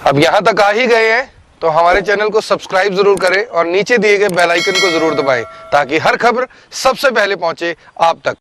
अब यहाँ तक आ ही गए हैं तो हमारे चैनल को सब्सक्राइब जरूर करें और नीचे दिए गए बेल आइकन को जरूर दबाएं ताकि हर खबर सबसे पहले पहुंचे आप तक।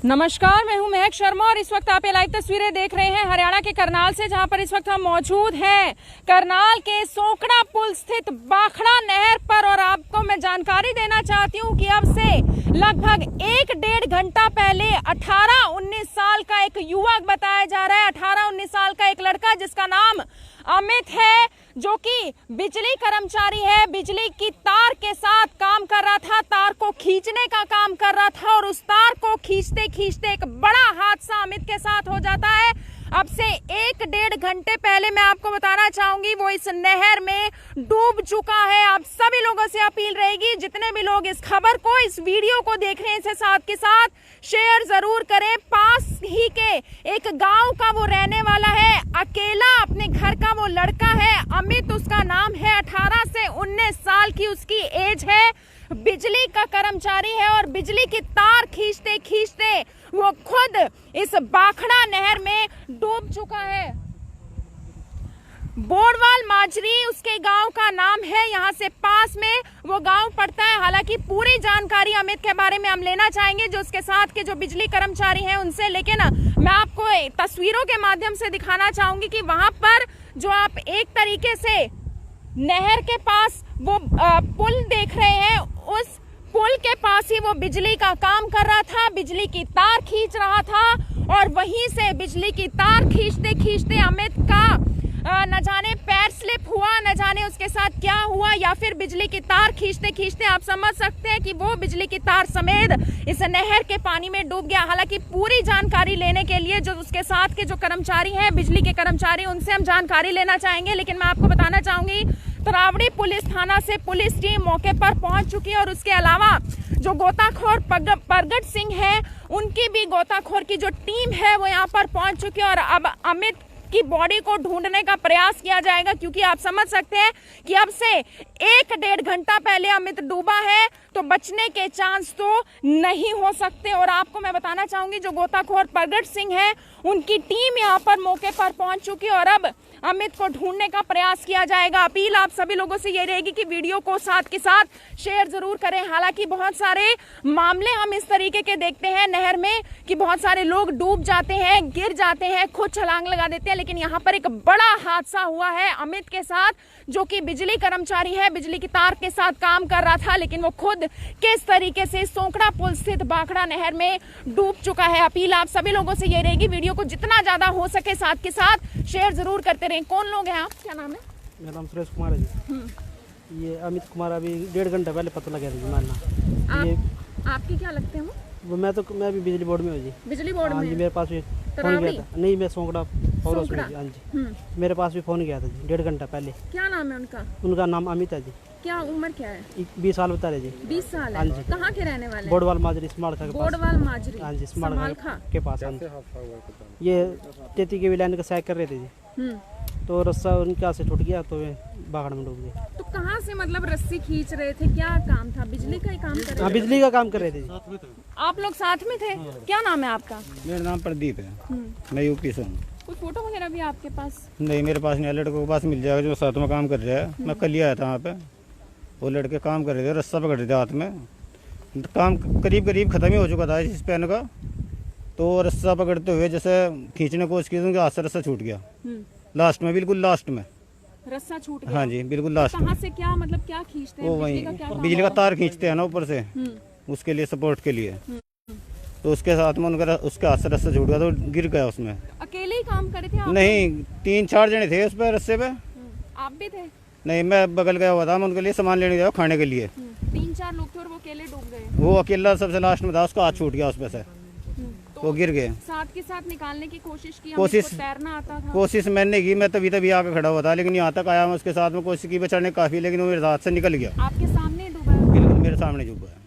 नमस्कार, मैं हूं महक शर्मा और इस वक्त आप ये लाइव तस्वीरें देख रहे हैं हरियाणा के करनाल से, जहां पर इस वक्त हम मौजूद हैं करनाल के सोकड़ा पुल स्थित बाखड़ा नहर पर। और आपको मैं जानकारी देना चाहती हूं कि अब से लगभग 1-1.5 घंटा पहले 18-19 साल का एक युवक बताया जा रहा है, 18-19 साल का एक लड़का जिसका नाम अमित है, जो कि बिजली कर्मचारी है, बिजली की तार के साथ काम कर रहा था, तार को खींचने का काम कर रहा था और उस तार को खींचते खींचते एक बड़ा हादसा अमित के साथ हो जाता है। अब से 1-1.5 घंटे पहले मैं आपको बताना चाहूंगी वो इस नहर में डूब चुका है। आप सभी लोगों से अपील रहेगी, जितने भी लोग इस खबर को, इस वीडियो को देख रहे हैं, इसे साथ के साथ शेयर जरूर करें। पास ही के एक गांव का वो रहने वाला है, अकेला अपने घर का वो लड़का है, अमित उसका नाम है, 18 से 19 साल की उसकी एज है, बिजली का कर्मचारी है और बिजली की तार खींचते खींचते वो खुद इस बाखड़ा नहर में डूब चुका है। बोड़वाल माजरी उसके गांव का नाम है, यहाँ से पास में वो गांव पड़ता है। हालांकि पूरी जानकारी अमित के बारे में हम लेना चाहेंगे जो उसके साथ के जो बिजली कर्मचारी हैं उनसे, लेकिन मैं आपको तस्वीरों के माध्यम से दिखाना चाहूंगी कि वहां पर जो आप एक तरीके से नहर के पास वो पुल देख रहे हैं, उस पुल के पास ही वो बिजली का काम कर रहा था, बिजली की तार खींच रहा था और वहीं से बिजली की तार खींचते खींचते अमित का न जाने पैर स्लिप हुआ, न जाने उसके साथ क्या हुआ, या फिर बिजली की तार खींचते खींचते आप समझ सकते हैं कि वो बिजली की तार समेत इस नहर के पानी में डूब गया। हालांकि पूरी जानकारी लेने के लिए जो उसके साथ के जो कर्मचारी हैं, बिजली के कर्मचारी, उनसे हम जानकारी लेना चाहेंगे, लेकिन मैं आपको बताना चाहूंगी तरावड़ी पुलिस थाना से पुलिस टीम मौके पर पहुंच चुकी है और उसके अलावा जो गोताखोर प्रगट सिंह है, उनकी भी गोताखोर की जो टीम है वो यहाँ पर पहुंच चुकी है और अब अमित की बॉडी को ढूंढने का प्रयास किया जाएगा, क्योंकि आप समझ सकते हैं कि अब से 1-1.5 घंटा पहले अमित डूबा है तो बचने के चांस तो नहीं हो सकते। और आपको मैं बताना चाहूंगी जो गोताखोर प्रगट सिंह है, उनकी टीम यहाँ पर मौके पर पहुंच चुकी है और अब अमित को ढूंढने का प्रयास किया जाएगा। अपील आप सभी लोगों से ये रहेगी कि वीडियो को साथ के साथ शेयर जरूर करें। हालांकि बहुत सारे मामले हम इस तरीके के देखते हैं नहर में कि बहुत सारे लोग डूब जाते हैं, गिर जाते हैं, खुद छलांग लगा देते हैं, लेकिन यहाँ पर एक बड़ा हादसा हुआ है अमित के साथ, जो कि बिजली कर्मचारी है, बिजली की तार के साथ काम कर रहा था, लेकिन वो खुद किस तरीके से सोकड़ा पुल स्थित बाखड़ा नहर में डूब चुका है। अपील आप सभी लोगों से ये रहेगी, वीडियो को जितना ज्यादा हो सके साथ के साथ शेयर जरूर करते रहें। कौन लोग हैं आप, क्या नाम है? मेरा नाम सुरेश कुमार है जी। ये अमित कुमार अभी 1.5 घंटा पहले पता लगा था जी मारना। ये आपकी क्या लगते हैं वो? मैं भी बिजली बोर्ड में हूँ जी। बिजली बोर्ड में? हाँ जी, मेरे पास भी फोन गया था। नहीं, मैं सोकड़ा और उसमें जी। हाँ जी, मेरे पास भी फोन गया था जी 1.5 घंटा पहले। क्या नाम है उनका? उनका नाम अमित है जी। क्या उम्र क्या है? 20 साल बता रहे जी। 20 साल है? हाँ जी। कहाँ के रहने वाले? बोड़वाल माजरी स्मारक के पास। बोड़वाल माजरी? हाँ जी, स्मारक के पास। हाँ जी, ये तेती के लाइन का सैक कर रहे थे जी, तो रस्सा उनके हाथ से छूट गया तो बागड़ में डूब गए। तो कहाँ से मतलब रस्सी खींच रहे थे, क्या काम था? बिजली का ही काम कर रहे थे? हाँ, बिजली का काम कर रहे थे। आप लोग साथ में थे? क्या नाम है आपका? मेरा नाम प्रदीप है, मैं यूपी से हूँ। कोई फोटो वगैरह भी आपके पास? नहीं, मेरे पास नहीं, लड़कों के पास मिल जाएगा जो साथ में काम कर रहा है। मैं कल ही आया था वहाँ पे, वो लड़के काम कर रहे थे, रस्सा पकड़ रहे थे हाथ में, काम करीब करीब खत्म ही हो चुका था इस पेन का, तो रस्सा पकड़ते हुए जैसे खींचने की कोशिश की तो उनके हाथ से रस्सा छूट गया लास्ट में, बिल्कुल लास्ट में रस्सा छूट गया। हाँ जी, बिल्कुल लास्ट में। कहाँ से क्या मतलब क्या खींचते हैं? वो वही बिजली का तार खींचते हैं ना ऊपर से, उसके लिए सपोर्ट के लिए, तो उसके साथ में उनका उसके हाथ से रस्सा छूट गया तो गिर गया उसमें। अकेले ही काम करे थे आप? नहीं, 3-4 जने थे उस पर रस्से पे। आप भी थे? नहीं, मैं बगल गया हुआ था, मैं उनके लिए सामान लेने गया खाने के लिए। 3-4 लोग थे और वो अकेले डूब गए? वो अकेला सबसे लास्ट में था, उसका हाथ छूट गया उसमें से, तो गिर गए। साथ के साथ निकालने की कोशिश की? कोशिश तैरना आता था? कोशिश मैंने की, मैं तभी आके खड़ा हुआ था, लेकिन यहाँ तक आया, मैं उसके साथ में कोशिश की बचाने काफ़ी, लेकिन वो मेरे हाथ से निकल गया। आपके सामने डूबा? बिल्कुल मेरे सामने डूबा है।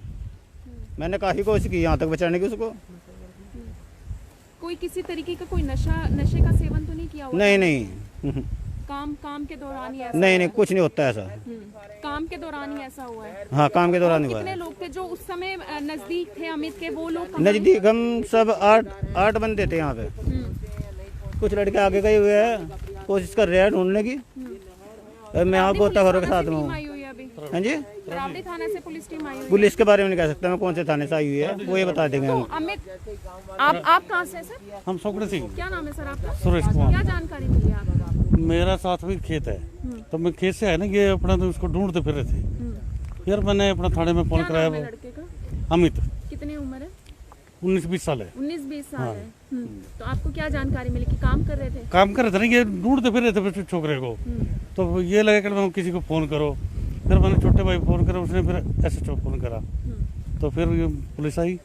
मैंने काफ़ी कोशिश की यहाँ तक बचाने की उसको। कोई किसी तरीके का कोई नशे का सेवन तो नहीं किया हुआ? नहीं। काम के दौरान ही ऐसा? नहीं नहीं, कुछ नहीं होता ऐसा। काम के दौरान ही ऐसा हुआ है? हाँ, काम के दौरान ही हुआ कितने है। लोग थे जो उस समय नजदीक थे अमित के? वो लोग कहाँ नजदीक हम सब आठ बंदे थे यहाँ पे। हैं? कुछ लड़के आगे गए हुए हैं, कोशिश कर रहे हैं ढूंढने की। मैं यहाँ गोताखोरों के साथ में हूँ। आई हुई है अभी? हाँ जी, रावड़ी थाने से पुलिस टीम आई हुई है? पुलिस के बारे में नहीं कह सकता मैं, कौन से थाने से आई हुई है वो ये बता देंगे तो हम। अमित, आप कहाँ से हैं सर? हम सोकड़े से। क्या नाम है सर आपका? सुरेश कुमार। क्या जानकारी मिली आपको? मेरा साथ में खेत है, तो मैं खेत से आया ना, ये अपना तो उसको ढूंढते फिर रहे थे। फिर मैंने अपना थाने में फोन क्या कराया। नाम है लड़के का? अमित, कितनी उम्र है? 19-20 साल है। 19-20 साल है। तो आपको क्या जानकारी मिली कि काम कर रहे थे? काम कर रहे थे ना, ये ढूंढते फिर रहे थे फिर छोकरे को। तो ये लगा कि मैं किसी को फोन करो। फिर मैंने छोटे भाई फोन करा, उसने फिर SHO फोन करा। तो फिर ये पुलिस आई।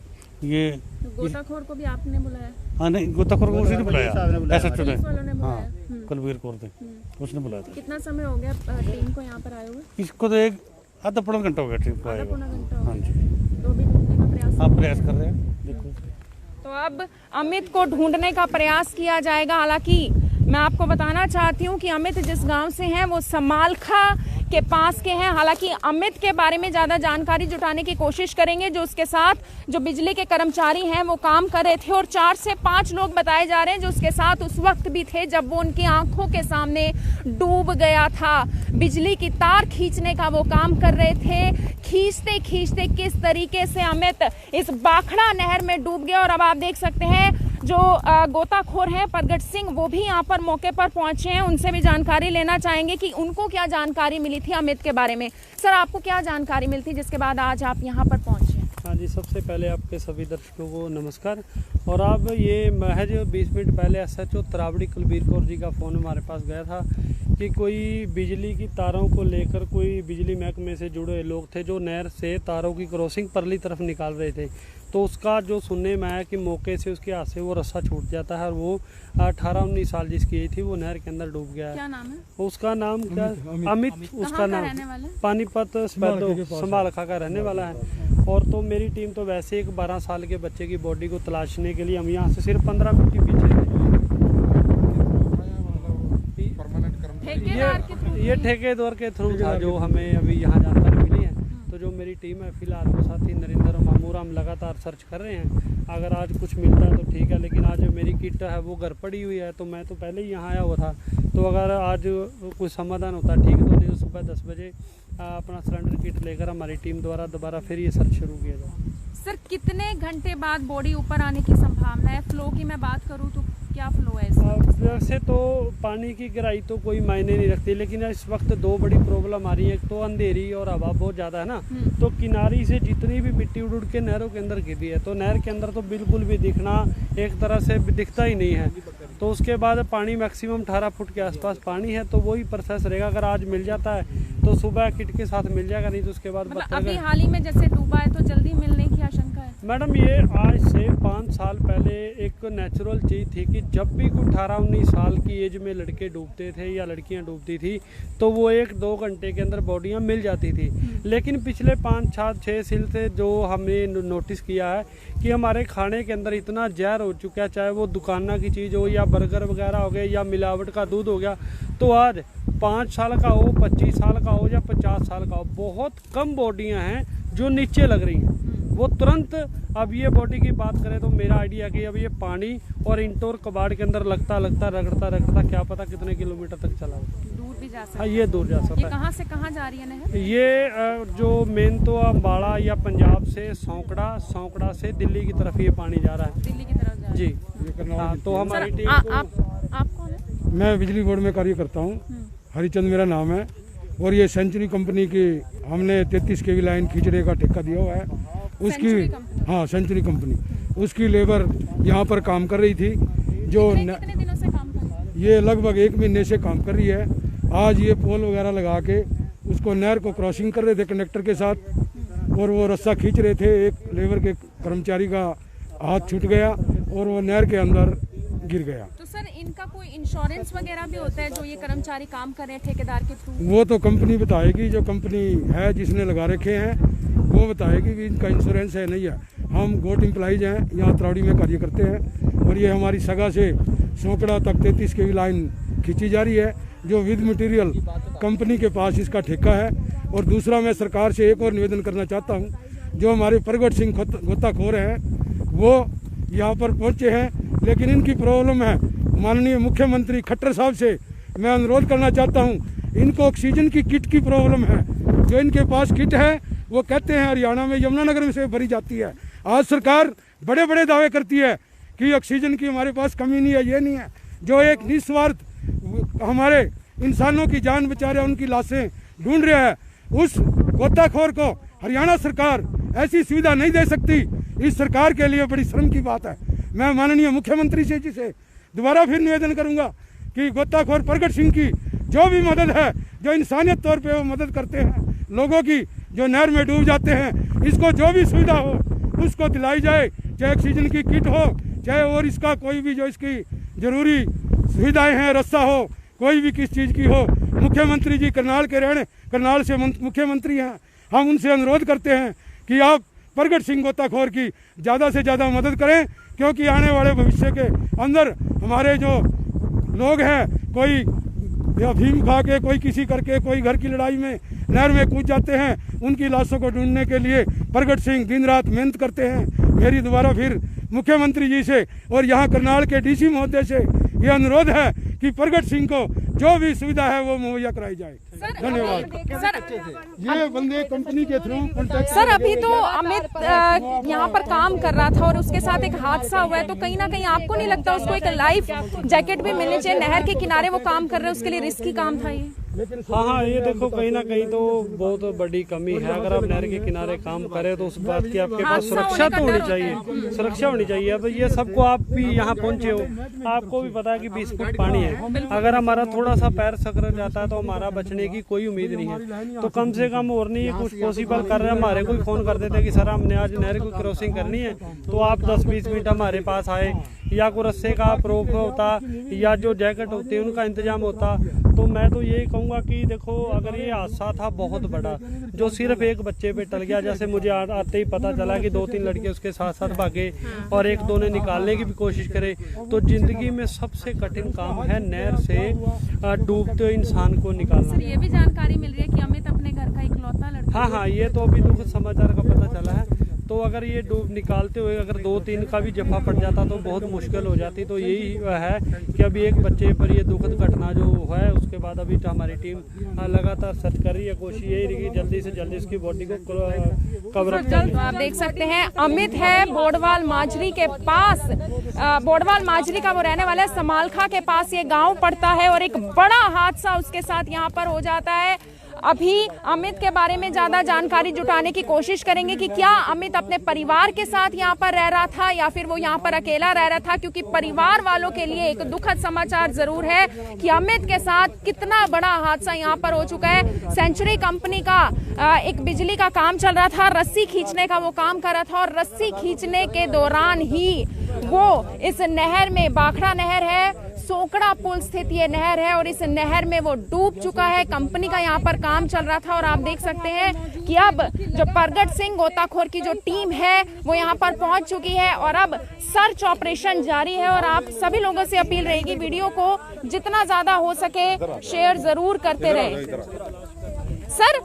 ये गोताखोर को भी आपने बुलाया? हाँ नहीं, गोताखोर को उसी ने बुलाया, SHO ने। पुलिस वालों ने बुलाया? हाँ, कुलवीर कौर थे, उसने बुलाया था। कितना समय हो गया टीम को यहाँ पर आए हुए? इसको तो एक आधा पौना घंटा हो गया ट्रिप को आए आधा हुए। पौना घंटा हो हाँ गया। जी, तो अभी ढूंढने का प्रयास? आप प्रयास कर रहे हैं, देखो। तो अब अमित को ढूंढने का प्रयास किया जाएगा। हालांकि मैं आपको बताना चाहती हूँ कि अमित जिस गांव से हैं वो समालखा के पास के हैं। हालांकि अमित के बारे में ज़्यादा जानकारी जुटाने की कोशिश करेंगे। जो उसके साथ जो बिजली के कर्मचारी हैं वो काम कर रहे थे और 4 से 5 लोग बताए जा रहे हैं जो उसके साथ उस वक्त भी थे जब वो उनकी आंखों के सामने डूब गया था। बिजली की तार खींचने का वो काम कर रहे थे। खींचते खींचते किस तरीके से अमित इस बाखड़ा नहर में डूब गया। और अब आप देख सकते हैं जो गोताखोर हैं प्रगट सिंह, वो भी यहाँ पर मौके पर पहुंचे हैं। उनसे भी जानकारी लेना चाहेंगे कि उनको क्या जानकारी मिली थी अमित के बारे में। सर, आपको क्या जानकारी मिली थी जिसके बाद आज आप यहाँ पर पहुंचे? हाँ जी, सबसे पहले आपके सभी दर्शकों को नमस्कार। और अब ये महज 20 मिनट पहले SHO तरावड़ी कुलवीर कौर जी का फ़ोन हमारे पास गया था कि कोई बिजली की तारों को लेकर कोई बिजली महकमे से जुड़े लोग थे जो नहर से तारों की क्रॉसिंग परली तरफ निकाल रहे थे। तो उसका जो सुनने में आया कि मौके से उसके हाथ से वो रस्सा छूट जाता है और वो 18-19 साल जिसकी एज थी वो नहर के अंदर डूब गया है। क्या नाम है? उसका नाम क्या? अमित। उसका नाम पानीपत समालखा का रहने वाला है। और तो मेरी टीम तो वैसे एक 12 साल के बच्चे की बॉडी को तलाशने के लिए हम यहाँ से सिर्फ 15 मिनट के पीछे थे। ये ठेकेदार के थ्रू था जो हमें अभी यहाँ जानकारी मिली है। तो जो मेरी टीम है फिलहाल वो साथी नरेंद्र और मामूर, हम लगातार सर्च कर रहे हैं। अगर आज कुछ मिलता है तो ठीक है, लेकिन आज मेरी किट है वो घर पड़ी हुई है तो मैं तो पहले ही यहाँ आया हुआ था। तो अगर आज कुछ समाधान होता ठीक, तो नहीं तो सुबह 10 बजे अपना सिलेंडर किट लेकर हमारी टीम द्वारा दोबारा फिर ये सर्च शुरू किया जाए। सर, कितने घंटे बाद बॉडी ऊपर आने की संभावना है? फ्लो की मैं बात करूँ तो क्या फ्लो है इसमें? वैसे तो पानी की गहराई तो कोई मायने नहीं रखती, लेकिन इस वक्त 2 बड़ी प्रॉब्लम आ रही है। एक तो अंधेरी और हवा बहुत ज़्यादा है ना, तो किनारी से जितनी भी मिट्टी उड़ उड़ के नहरों के अंदर गिरी है तो नहर के अंदर तो बिल्कुल भी दिखना एक तरह से दिखता ही नहीं है। तो उसके बाद पानी मैक्सिमम 18 फुट के आसपास पानी है, तो वही प्रोसेस रहेगा। अगर आज मिल जाता है तो सुबह किट के साथ मिल जाएगा, नहीं तो उसके बाद मतलब अभी हाल ही में जैसे डूबा है तो जल्दी मिलने की आशंका है? मैडम, ये आज से 5 साल पहले एक नेचुरल चीज़ थी कि जब भी कोई 18-19 साल की एज में लड़के डूबते थे या लड़कियां डूबती थी तो वो 1-2 घंटे के अंदर बॉडियां मिल जाती थी। लेकिन पिछले 5-6 साल से जो हमने नोटिस किया है कि हमारे खाने के अंदर इतना जहर हो चुका है, चाहे वो दुकाना की चीज़ हो या बर्गर वगैरह हो गए या मिलावट का दूध हो गया। तो आज 5 साल का हो, 25 साल का हो या 50 साल का हो, बहुत कम बॉडियां हैं जो नीचे लग रही हैं। वो तुरंत, अब ये बॉडी की बात करें तो मेरा आइडिया कि अब ये पानी और इंटोर कबाड़ के अंदर लगता रगड़ता क्या पता कितने किलोमीटर तक चला हो। दूर भी जा सकता हाँ, है। ये दूर जा सकता ये है। कहाँ से कहाँ जा रही है नहर? ये जो मेन तो अम्बाड़ा या पंजाब से सौंकड़ा से दिल्ली की तरफ ये पानी जा रहा है। दिल्ली की तरफ जा रही है। जी हाँ, तो हमारी सर, टीम आप कौन है? मैं बिजली बोर्ड में कार्य करता हूँ, हरिचंद मेरा नाम है। और ये सेंचुरी कंपनी की हमने 33 kV लाइन खींचने का ठेका दिया हुआ है। उसकी हाँ, सेंचुरी कंपनी, उसकी लेबर यहाँ पर काम कर रही थी जो कितने दिनों से काम कर रही है? ये लगभग 1 महीने से काम कर रही है। आज ये पोल वगैरह लगा के उसको नहर को क्रॉसिंग कर रहे थे कंडक्टर के साथ और वो रस्सा खींच रहे थे। एक लेबर के कर्मचारी का हाथ छूट गया और वो नहर के अंदर गिर गया। तो सर, इनका कोई इंश्योरेंस वगैरह भी होता है जो ये कर्मचारी काम कर रहे हैं ठेकेदार के थ्रू? वो तो कंपनी बताएगी, जो कंपनी है जिसने लगा रखे हैं वो बताएगी कि इनका इंश्योरेंस है नहीं है। हम गोट एम्प्लॉइज हैं, यहाँ तरावड़ी में कार्य करते हैं और ये हमारी सगा से सौंकड़ा तक 33 kV लाइन खींची जा रही है। जो विद मटेरियल कंपनी के पास इसका ठेका है। और दूसरा मैं सरकार से एक और निवेदन करना चाहता हूँ, जो हमारे प्रगट सिंह गोताखोर हैं वो यहाँ पर पहुँचे हैं, लेकिन इनकी प्रॉब्लम है। माननीय मुख्यमंत्री खट्टर साहब से मैं अनुरोध करना चाहता हूँ, इनको ऑक्सीजन की किट की प्रॉब्लम है। जो इनके पास किट है वो कहते हैं हरियाणा में यमुनानगर में से भरी जाती है। आज सरकार बड़े बड़े दावे करती है कि ऑक्सीजन की हमारे पास कमी नहीं है, ये नहीं है। जो एक निस्वार्थ हमारे इंसानों की जान बचा रहे हैं, उनकी लाशें ढूंढ रहे हैं, उस गोताखोर को हरियाणा सरकार ऐसी सुविधा नहीं दे सकती। इस सरकार के लिए बड़ी शर्म की बात है। मैं माननीय मुख्यमंत्री जी से दोबारा फिर निवेदन करूंगा कि गोताखोर प्रगट सिंह की जो भी मदद है, जो इंसानियत तौर पे वो मदद करते हैं लोगों की जो नहर में डूब जाते हैं, इसको जो भी सुविधा हो उसको दिलाई जाए, चाहे ऑक्सीजन की किट हो, चाहे और इसका कोई भी जो इसकी जरूरी सुविधाएं हैं, रस्सा हो, कोई भी किस चीज़ की हो। मुख्यमंत्री जी करनाल से मुख्यमंत्री हैं, हम उनसे अनुरोध करते हैं कि आप प्रगट सिंह गोताखोर की ज़्यादा से ज़्यादा मदद करें, क्योंकि आने वाले भविष्य के अंदर हमारे जो लोग हैं, कोई अफीम खा के, कोई किसी करके, कोई घर की लड़ाई में नहर में कूद जाते हैं, उनकी लाशों को ढूंढने के लिए प्रगट सिंह दिन रात मेहनत करते हैं। मेरी दोबारा फिर मुख्यमंत्री जी से और यहाँ करनाल के डीसी महोदय से ये अनुरोध है कि प्रगट सिंह को जो भी सुविधा है वो मुहैया कराई जाए। धन्यवाद। ये बंदे कंपनी के थ्रू कॉन्टैक्ट। सर अभी तो अमित यहाँ पर काम कर रहा था और उसके साथ एक हादसा हुआ है, तो कहीं ना कहीं आपको नहीं लगता उसको एक लाइफ जैकेट भी मिलनी चाहिए? नहर के किनारे वो काम कर रहे हैं, उसके लिए रिस्की काम था ये। हाँ, ये देखो कहीं ना कहीं तो बहुत बड़ी कमी है। अगर आप नहर के किनारे काम करें तो उस बात की आपके पास सुरक्षा तो होनी चाहिए, सुरक्षा होनी चाहिए। अब ये सबको आप भी यहाँ पहुँचे हो, आपको भी पता है कि 20 फुट पानी है। अगर हमारा थोड़ा सा पैर सकड़ जाता है तो हमारा बचने की कोई उम्मीद नहीं है। तो कम से कम और नहीं कुछ पॉसिबल कर रहे हैं, हमारे को फोन कर देते कि सर हमने आज नहर को क्रॉसिंग करनी है, तो आप 10-20 मिनट हमारे पास आए, या कोई रस्से का प्रोप होता या जो जैकेट होती है उनका इंतजाम होता। तो मैं तो यही कहूँगा कि देखो अगर ये हादसा था बहुत बड़ा, जो सिर्फ एक बच्चे पे टल गया, जैसे मुझे आते ही पता चला कि 2-3 लड़के उसके साथ साथ भागे और 1-2 ने निकालने की भी कोशिश करे, तो जिंदगी में सबसे कठिन काम है नहर से डूबते इंसान को निकालना। ये भी जानकारी मिल रही है कि अमित अपने घर का इकलौता लड़का। हाँ, ये तो अभी दुखद समाचार का पता चला है। तो अगर ये डूब निकालते हुए अगर 2-3 का भी जफा पड़ जाता तो बहुत मुश्किल हो जाती। तो यही है कि अभी एक बच्चे पर ये दुखद घटना जो है, उसके बाद अभी तो हमारी टीम लगातार सर्च कर रही है। कोशिश यही रही कि जल्दी से जल्दी इसकी बॉडी को कवर अप करें। आप देख सकते हैं अमित है बोडवाल माजरी के पास, बोडवाल माजरी का वो रहने वाला है, समालखा के पास ये गाँव पड़ता है और एक बड़ा हादसा उसके साथ यहाँ पर हो जाता है। अभी अमित के बारे में ज्यादा जानकारी जुटाने की कोशिश करेंगे कि क्या अमित अपने परिवार के साथ यहाँ पर रह रहा था या फिर वो यहाँ पर अकेला रह रहा था, क्योंकि परिवार वालों के लिए एक दुखद समाचार जरूर है कि अमित के साथ कितना बड़ा हादसा यहाँ पर हो चुका है। सेंचुरी कंपनी का एक बिजली का काम चल रहा था, रस्सी खींचने का वो काम कर रहा था और रस्सी खींचने के दौरान ही वो इस नहर में, बाखड़ा नहर है, सोकड़ा पुल स्थित ये नहर है और इस नहर में वो डूब चुका है। कंपनी का यहाँ पर काम चल रहा था और आप देख सकते हैं कि अब जो प्रगट सिंह गोताखोर की जो टीम है वो यहाँ पर पहुंच चुकी है और अब सर्च ऑपरेशन जारी है। और आप सभी लोगों से अपील रहेगी वीडियो को जितना ज्यादा हो सके शेयर जरूर करते रहे। सर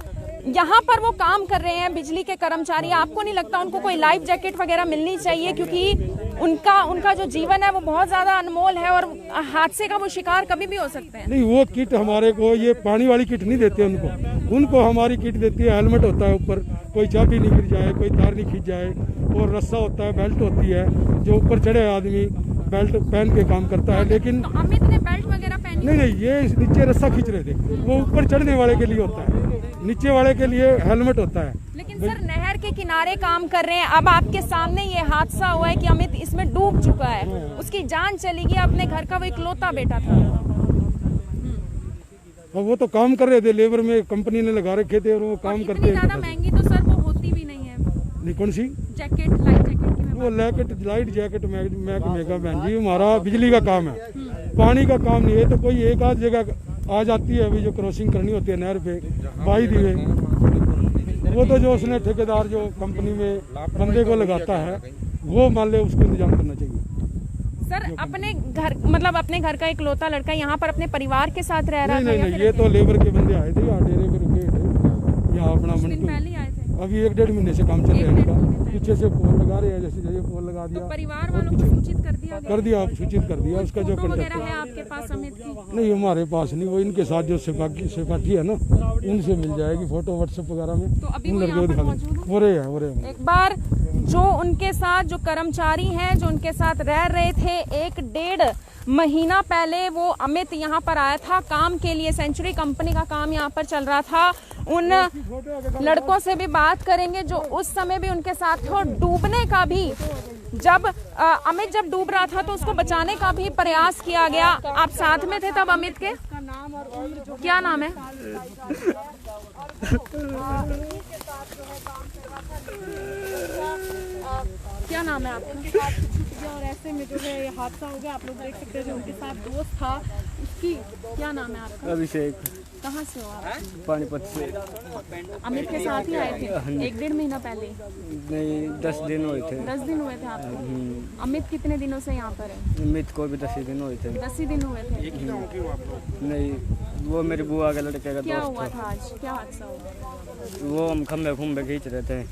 यहाँ पर वो काम कर रहे हैं बिजली के कर्मचारी, आपको नहीं लगता उनको कोई लाइफ जैकेट वगैरह मिलनी चाहिए, क्योंकि उनका जो जीवन है वो बहुत ज्यादा अनमोल है और हादसे का वो शिकार कभी भी हो सकते हैं। नहीं, वो किट हमारे को, ये पानी वाली किट नहीं देते उनको हमारी किट देती है। हेलमेट होता है ऊपर, कोई चाबी नहीं गिर जाए, कोई तार नहीं खींच जाए, और रस्सा होता है, बेल्ट होती है, जो ऊपर चढ़े आदमी बेल्ट पहन के काम करता है। लेकिन तो अमित ने बेल्ट वगैरह पहनी? नहीं, ये नीचे रस्सा खींच रहे थे, वो ऊपर चढ़ने वाले के लिए होता है, नीचे वाले के लिए हेलमेट होता है। लेकिन सर नहर के किनारे काम कर रहे हैं, अब आपके सामने ये हादसा हुआ है कि अमित इसमें डूब चुका है, उसकी जान चली गई, अपने घर का वो इकलौता बेटा था। वो तो काम कर रहे थे, लेबर में कंपनी ने लगा रखे थे और वो काम करते हैं। ज्यादा महंगी तो सर वो होती भी नहीं है। नहीं, कौन सी जैकेट, लाइट जैकेट की वो लाइट जैकेट मेगा बहन जी, हमारा बिजली का काम है, पानी का काम नहीं है। तो कोई एक आध जगह आ जाती है, अभी जो क्रॉसिंग करनी होती है नहर पे बाई दिए, वो तो जो उसने ठेकेदार जो कंपनी में बंदे को लगाता है वो मान ले उसको इंतजाम करना चाहिए। सर अपने घर मतलब अपने घर का इकलौता लड़का यहाँ पर अपने परिवार के साथ रह रहा था? नहीं, ये तो लेबर के बंदे आए थे यहाँ डेरे पे रुके थे, यहाँ अपना दिन पहले आए थे। अभी 1-1.5 महीने से काम चल रहा है इनका। पीछे से पोल लगा रहे हैं, जैसे जैसे पोल लगा दिया तो परिवार वालों को सूचित कर दिया गया? कर दिया, सूचित कर दिया। उसका जो फोटो कंटेक्ट वगैरह है आपके पास अमित की? नहीं, हमारे पास नहीं, वो इनके साथ जो सिपाठी है ना, उनसे मिल जाएगी फोटो व्हाट्सएप वगैरह में। तो अभी उन वो लड़कों यहाँ को पर दिखा मौजूद दें, हो रहे हैं। एक बार जो उनके साथ जो कर्मचारी हैं जो उनके साथ रह रहे थे 1-1.5 महीना पहले वो अमित यहाँ पर आया था काम के लिए। सेंचुरी कंपनी का काम यहाँ पर चल रहा था। उन लड़कों से भी बात करेंगे जो उस समय भी उनके साथ थे। और डूबने का भी जब अमित जब डूब रहा था तो उसको बचाने का भी प्रयास किया गया। आप साथ में थे तब अमित के? क्या नाम है? क्या नाम है आपका? और ऐसे में जो है ये हादसा हो गया, आप लोग देख सकते हैं जो उनके साथ दोस्त था उसकी, क्या नाम है आपका? अभिषेक। कहाँ से हो आप? पानीपत से। अमित के साथ ही आए थे 1-1.5 महीना पहले? नहीं, 10 दिन हुए थे। 10 दिन हुए थे आपको? अमित कितने दिनों से यहाँ पर है? अमित को भी 10 ही दिन हुए थे। 10 ही दिन हुए थे? नहीं, वो मेरी बुआ के लड़के का क्या दोस्त हुआ था। था आज? क्या हादसा हुआ? वो हम खम्भे खींच रहे थे।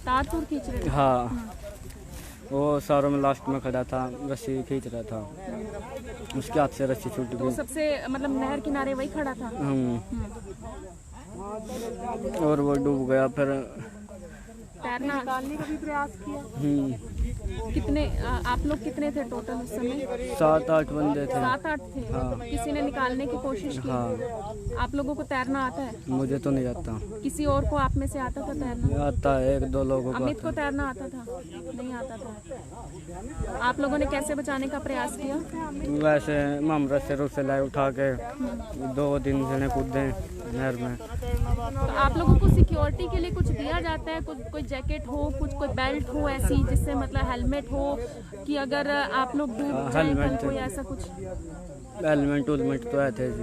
तार तूर खींच रहे थे? हाँ, वो सारों में लास्ट में खड़ा था, रस्सी खींच रहा था, उसके हाथ से रस्सी छूट तो गई। सबसे मतलब नहर किनारे वही खड़ा था? और वो डूब गया। फिर तैरना निकालने का भी प्रयास किया? कितने आप लोग कितने थे टोटल उस समय? 7-8 बंदे थे। 7-8 थे? हाँ। किसी ने निकालने की कोशिश की? हाँ। आप लोगों को तैरना आता है? मुझे तो नहीं आता। किसी और को आप में से आता था तैरना? आता है 1-2 लोगों को अमित को आता है। तैरना आता था? नहीं आता था। आप लोगों ने कैसे बचाने का प्रयास किया? वैसे हम रस्से से लाए उठा के 2-3 जने कूदे नहर में। तो आप लोगों को सिक्योरिटी के लिए कुछ दिया जाता है? कुछ कोई जैकेट हो, कुछ कोई बेल्ट हो ऐसी जिससे मतलब हेलमेट हो कि अगर आप लोग डूब जाए कल कोई ऐसा कुछ? हेलमेट तो है थे जी।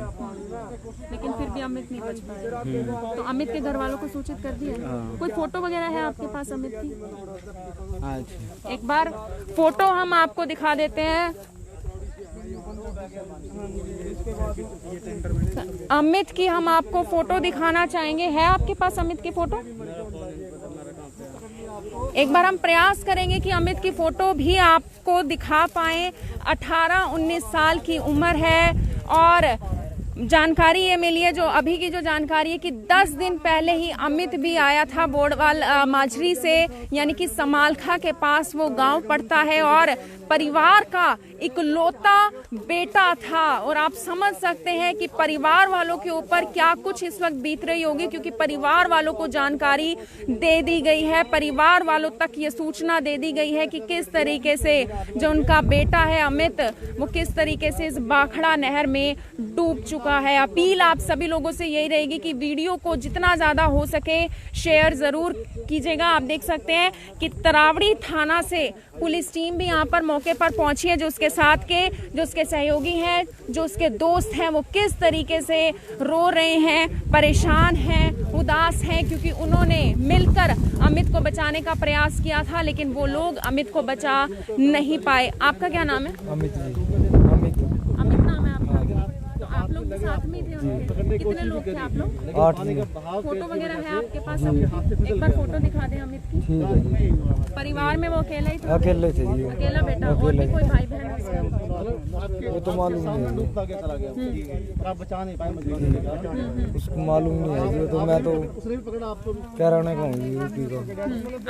लेकिन फिर भी अमित नहीं बच पाए। तो अमित के घर वालों को सूचित कर दिया? कोई फोटो वगैरह है आपके पास अमित की? हाँ जी। एक बार फोटो हम आपको दिखा देते हैं। अमित की हम आपको फोटो दिखाना चाहेंगे। है आपके पास अमित की फोटो? एक बार हम प्रयास करेंगे कि अमित की फोटो भी आपको दिखा पाएं। 18-19 साल की उम्र है और जानकारी ये मिली है जो अभी की जो जानकारी है कि 10 दिन पहले ही अमित भी आया था बोड़वाल माजरी से, यानी कि समालखा के पास वो गांव पड़ता है और परिवार का इकलौता बेटा था। और आप समझ सकते हैं कि परिवार वालों के ऊपर क्या कुछ इस वक्त बीत रही होगी, क्योंकि परिवार वालों को जानकारी दे दी गई है, परिवार वालों तक ये सूचना दे दी गई है कि किस तरीके से जो उनका बेटा है अमित वो किस तरीके से इस बाखड़ा नहर में डूब चुका है। अपील आप सभी लोगों से यही रहेगी कि वीडियो को जितना ज्यादा हो सके शेयर जरूर कीजिएगा। आप देख सकते हैं कि तरावड़ी थाना से पुलिस टीम भी यहाँ पर मौके पर पहुंची है। जो उसके साथ के जो उसके सहयोगी हैं, जो उसके दोस्त हैं, वो किस तरीके से रो रहे हैं, परेशान हैं, उदास हैं, क्योंकि उन्होंने मिलकर अमित को बचाने का प्रयास किया था लेकिन वो लोग अमित को बचा नहीं पाए। आपका क्या नाम है? अमित नाम है आपका? तो आप लोग भी साथ में थे उनके? कितने लोग थे आप लोग? 8 दिन। फोटो वगैरह है आपके पास? एक बार फोटो दिखा दें अमित की। ठीक है जी। परिवार में वो अकेला ही था? अकेले थे जी। अकेला बेटा? और भी कोई भाई बहन है उसका? वो तो मालूम नहीं है, उसको मालूम नहीं है जी। तो मैं तो कहने कहूँगी यूपी को।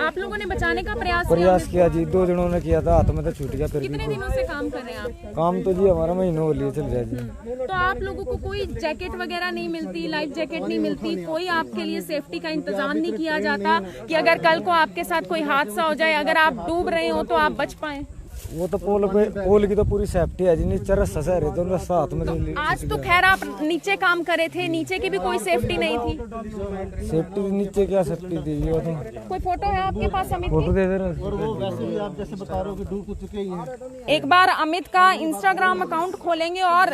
आप लोगों ने बचाने का प्रयास किया जी, 2 जनों ने किया था, हाथ में तो छूट गया। फिर कितने दिनों से काम कर रहे हैं आप? काम तो जी हमारा महीनों के लिए चल रहा है जी। तो आप लोगों को कोई जैकेट वगैरह नहीं मिलती, लाइफ जैकेट नहीं मिलती, कोई आपके लिए सेफ्टी का इंतजाम नहीं किया जाता कि अगर कल को आपके साथ कोई हादसा हो जाए, अगर आप डूब रहे हो तो आप बच पाए? वो तो पोल की तो पूरी सेफ्टी है जी, नीचे रस्सा से रहे तो रस्सा हाथ में तो आज तो खैर आप नीचे काम करे थे, नीचे की भी कोई सेफ्टी नहीं थी? सेफ्टी नीचे क्या सेफ्टी थी जी? वो तो कोई फोटो है आपके पास अमित फोटो की? दे दे रहे। और वो वैसे भी आप जैसे बता रहे हो कि डूब चुके ही हैं। एक बार अमित का इंस्टाग्राम अकाउंट खोलेंगे और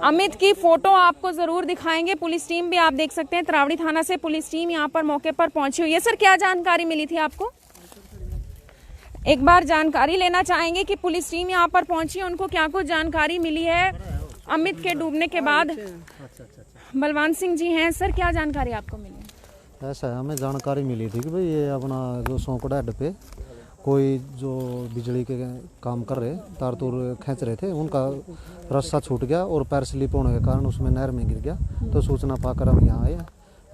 अमित की फोटो आपको जरूर दिखाएंगे। पुलिस टीम भी आप देख सकते हैं, तरावड़ी थाना से पुलिस टीम यहाँ पर मौके पर पहुंची हुई है। सर क्या जानकारी मिली थी आपको? एक बार जानकारी लेना चाहेंगे कि पुलिस टीम यहाँ पर पहुंची है, उनको क्या कुछ जानकारी मिली है अमित के डूबने के बाद। बलवान सिंह जी हैं सर, क्या जानकारी आपको मिली है? ऐसा है, हमें जानकारी मिली थी कि भाई ये अपना जो सोंकड़ा हेड पे कोई जो बिजली के काम कर रहे तार तूर खींच रहे थे, उनका रस्सा छूट गया और पैर स्लिप होने के कारण उसमें नहर में गिर गया। तो सूचना पाकर हम यहाँ आए।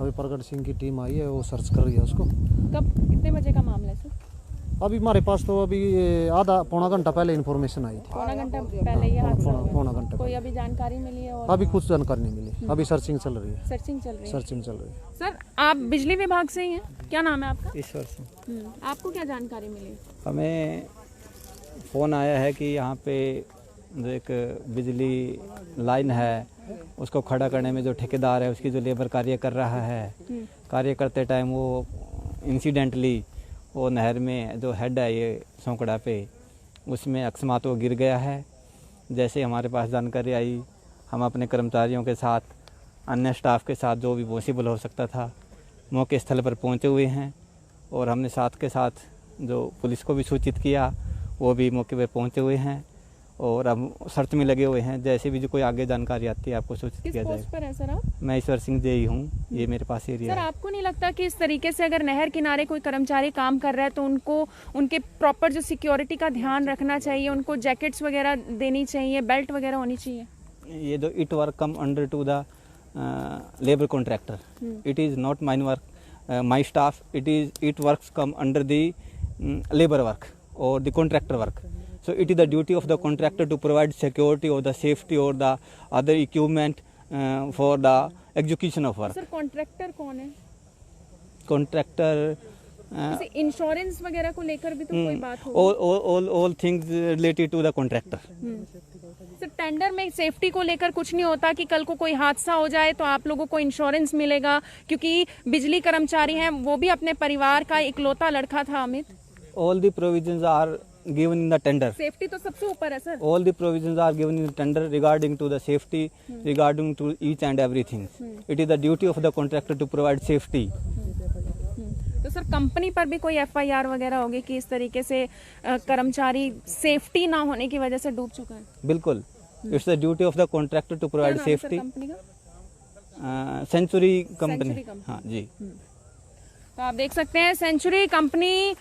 अभी प्रगट सिंह की टीम आई है, वो सर्च कर रही है उसको। कब कितने बजे का मामला है सर? अभी हमारे पास तो अभी आधा पौना घंटा पहले इन्फॉर्मेशन आई थी। पौना घंटा पहले ये हादसा हुआ? पौना घंटा। कोई अभी जानकारी मिली है? और अभी कुछ जानकारी नहीं मिली, अभी सर्चिंग चल रही है। सर्चिंग चल रही है? सर्चिंग चल रही है। सर आप बिजली विभाग से ही हैं, क्या नाम है आपका? ईश्वर सिंह। आपको क्या जानकारी मिली? हमें फ़ोन आया है कि यहाँ पे जो एक बिजली लाइन है उसको खड़ा करने में जो ठेकेदार है उसकी जो लेबर कार्य कर रहा है, कार्य करते टाइम वो इंसिडेंटली वो नहर में जो हेड है ये सोंकड़ा पे, उसमें अकस्मात वो गिर गया है। जैसे हमारे पास जानकारी आई, हम अपने कर्मचारियों के साथ अन्य स्टाफ के साथ जो भी पॉसिबल हो सकता था मौके स्थल पर पहुंचे हुए हैं। और हमने साथ के साथ जो पुलिस को भी सूचित किया, वो भी मौके पर पहुंचे हुए हैं और अब सर्च में लगे हुए हैं। जैसे भी जो कोई आगे जानकारी आती है आपको सूचित किया जाएगा। किस पोस्ट पर है सर आप? मैं ईश्वर सिंह जेई हूँ, ये मेरे पास एरिया सर है। आपको नहीं लगता कि इस तरीके से अगर नहर किनारे कोई कर्मचारी काम कर रहा है तो उनको उनके प्रॉपर जो सिक्योरिटी का ध्यान रखना चाहिए, उनको जैकेट्स वगैरह देनी चाहिए, बेल्ट वगैरह होनी चाहिए? ये जो it work come under to the labour contractor, it is not mine work my staff, it works come under the labour work or the contractor work. So it is the duty of the contractor to provide security or the safety or the other equipment for the execution of work. Sir contractor कौन है? Contractor जैसे insurance वगैरह को लेकर भी तो कोई बात हो? all things related to the contractor. Sir tender में सेफ्टी को लेकर कुछ नहीं होता कि कल को कोई हादसा हो जाए तो आप लोगों को इंश्योरेंस मिलेगा? क्योंकि बिजली कर्मचारी हैं, वो भी अपने परिवार का इकलौता लड़का था Amit. All the provisions are given in the tender. Safety तो सबसे ऊपर है sir. All the provisions are given in the tender regarding to the safety, regarding to each and everything. It is the duty of the contractor to provide safety. तो sir company पर भी कोई FIR वगैरह होगी कि इस तरीके से कर्मचारी सेफ्टी ना होने की वजह से डूब चुका है? बिल्कुल, it's the duty of the contractor to provide safety. Company का सेंचुरी कंपनी। हाँ जी। तो आप देख सकते हैं सेंचुरी कंपनी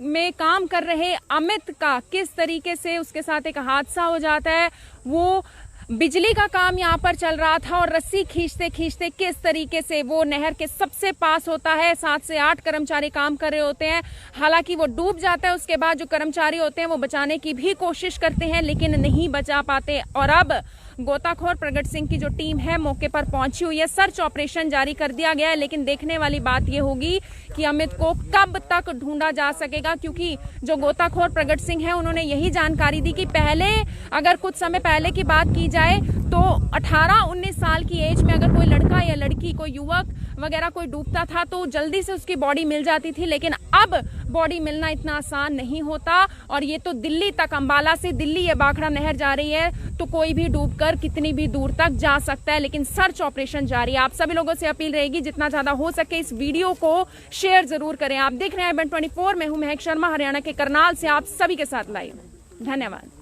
में काम कर रहे अमित का किस तरीके से उसके साथ एक हादसा हो जाता है। वो बिजली का काम यहाँ पर चल रहा था और रस्सी खींचते खींचते किस तरीके से वो नहर के सबसे पास होता है। 7 से 8 कर्मचारी काम कर रहे होते हैं, हालांकि वो डूब जाता है। उसके बाद जो कर्मचारी होते हैं वो बचाने की भी कोशिश करते हैं लेकिन नहीं बचा पाते। और अब गोताखोर प्रगट सिंह की जो टीम है मौके पर पहुंची हुई है, सर्च ऑपरेशन जारी कर दिया गया है। लेकिन देखने वाली बात यह होगी कि अमित को कब तक ढूंढा जा सकेगा, क्योंकि जो गोताखोर प्रगट सिंह है उन्होंने यही जानकारी दी कि पहले अगर कुछ समय पहले की बात की जाए तो 18-19 साल की एज में अगर कोई लड़का या लड़की, कोई युवक वगैरह कोई डूबता था तो जल्दी से उसकी बॉडी मिल जाती थी। लेकिन अब बॉडी मिलना इतना आसान नहीं होता। और ये तो दिल्ली तक, अंबाला से दिल्ली ये बाखड़ा नहर जा रही है तो कोई भी डूबकर कितनी भी दूर तक जा सकता है। लेकिन सर्च ऑपरेशन जारी है। आप सभी लोगों से अपील रहेगी जितना ज्यादा हो सके इस वीडियो को शेयर जरूर करें। आप देख रहे हैं IBN 24, मैं हूं महक शर्मा, हरियाणा के करनाल से आप सभी के साथ लाइव। धन्यवाद।